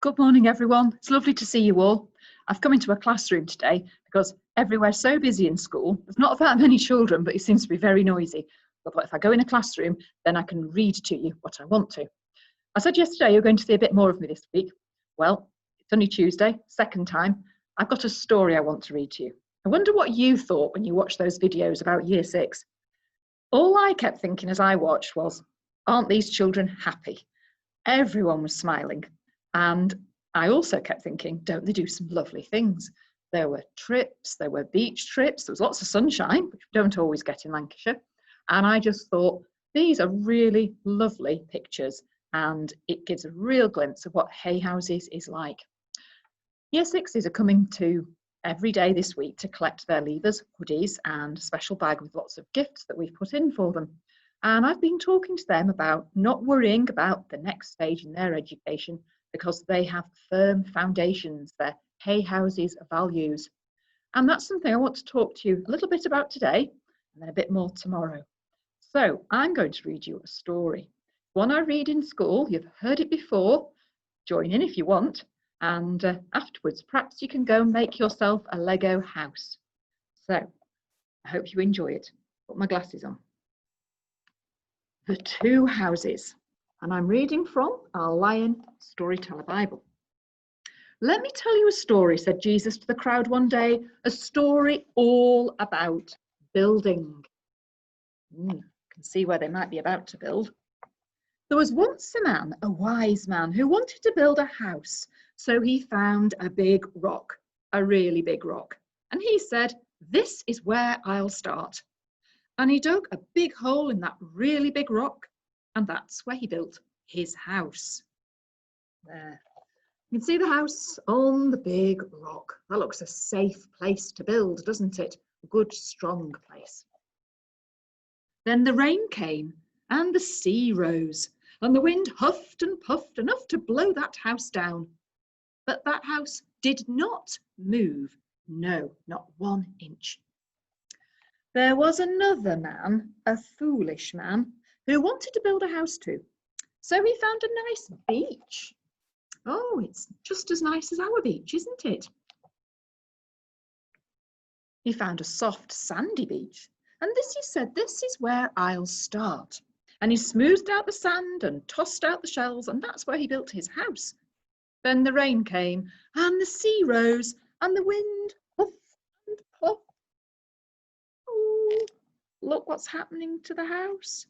Good morning, everyone. It's lovely to see you all. I've come into a classroom today because everywhere's so busy in school. There's not that many children, but it seems to be very noisy. But if I go in a classroom, then I can read to you what I want to. I said yesterday you're going to see a bit more of me this week. Well, it's only Tuesday, second time. I've got a story I want to read to you. I wonder what you thought when you watched those videos about Year 6. All I kept thinking as I watched was, aren't these children happy? Everyone was smiling. And I also kept thinking, don't they do some lovely things? There were trips, there were beach trips, there was lots of sunshine, which we don't always get in Lancashire. And I just thought, these are really lovely pictures, and it gives a real glimpse of what Heyhouses is like. Year 6s are coming to every day this week to collect their leavers, hoodies, and a special bag with lots of gifts that we've put in for them. And I've been talking to them about not worrying about the next stage in their education, because they have firm foundations, their Heyhouses values. And that's something I want to talk to you a little bit about today, and then a bit more tomorrow. So I'm going to read you a story. One I read in school, you've heard it before, join in if you want, and afterwards perhaps you can go and make yourself a Lego house. So I hope you enjoy it. Put my glasses on. The Two Houses. And I'm reading from our Lion Storyteller Bible. Let me tell you a story, said Jesus to the crowd one day, a story all about building. You can see where they might be about to build. There was once a man, a wise man, who wanted to build a house. So he found a big rock, a really big rock. And he said, this is where I'll start. And he dug a big hole in that really big rock. And that's where he built his house. There. You can see the house on the big rock. That looks a safe place to build, doesn't it? A good, strong place. Then the rain came and the sea rose and the wind huffed and puffed enough to blow that house down. But that house did not move. No, not 1 inch. There was another man, a foolish man, who wanted to build a house too. So he found a nice beach. Oh, it's just as nice as our beach, isn't it? He found a soft, sandy beach. And this, he said, this is where I'll start. And he smoothed out the sand and tossed out the shells, and that's where he built his house. Then the rain came, and the sea rose, and the wind puffed and puffed. Oh, look what's happening to the house.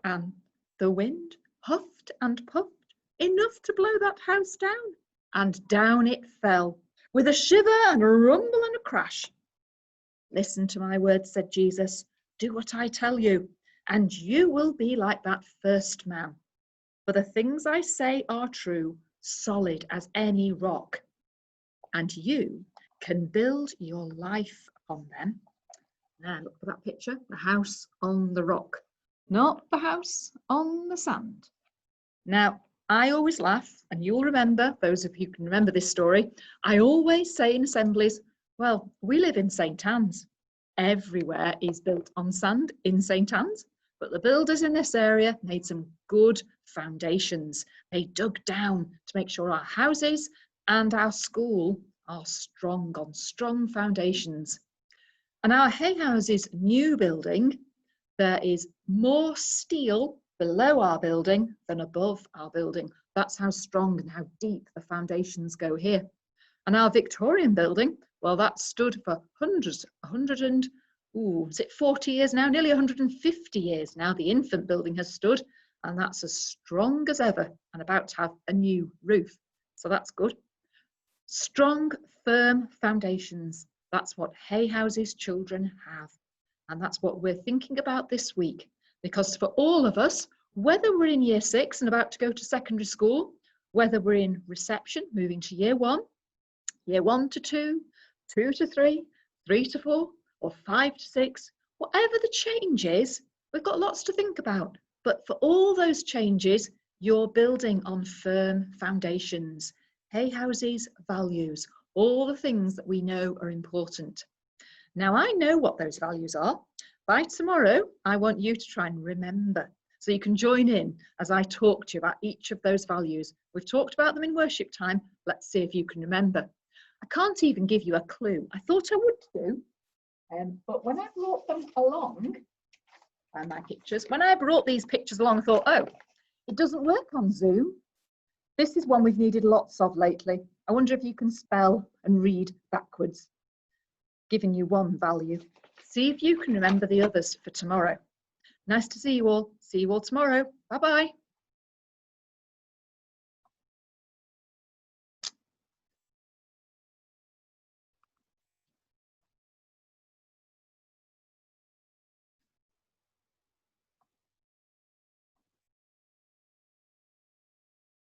And the wind huffed and puffed enough to blow that house down, and down it fell with a shiver and a rumble and a crash. Listen to my words, said Jesus. Do what I tell you, and you will be like that first man. For the things I say are true, solid as any rock, and you can build your life upon them. Now look for that picture, the house on the rock. Not the house on the sand. Now, I always laugh, and you'll remember, those of you who can remember this story, I always say in assemblies, well, we live in St. Anne's. Everywhere is built on sand in St. Anne's, but the builders in this area made some good foundations. They dug down to make sure our houses and our school are strong on strong foundations. And our Heyhouses new building, there is more steel below our building than above our building. That's how strong and how deep the foundations go here. And our Victorian building, well, that stood for 40 years now, nearly 150 years now. The infant building has stood, and that's as strong as ever and about to have a new roof. So that's good. Strong, firm foundations. That's what Heyhouses children have. And that's what we're thinking about this week. Because for all of us, whether we're in Year 6 and about to go to secondary school, whether we're in reception, moving to Year 1, Year 1 to 2, 2 to 3, 3 to 4, or 5 to 6, whatever the change is, we've got lots to think about. But for all those changes, you're building on firm foundations. Heyhouses values, all the things that we know are important. Now, I know what those values are. By tomorrow, I want you to try and remember. so you can join in as I talk to you about each of those values. We've talked about them in worship time. Let's see if you can remember. I can't even give you a clue. I thought I would do, but when I brought them along, and my pictures, when I brought these pictures along, I thought, oh, it doesn't work on Zoom. This is one we've needed lots of lately. I wonder if you can spell and read backwards, giving you one value. See if you can remember the others for tomorrow. Nice to see you all. See you all tomorrow. Bye-bye.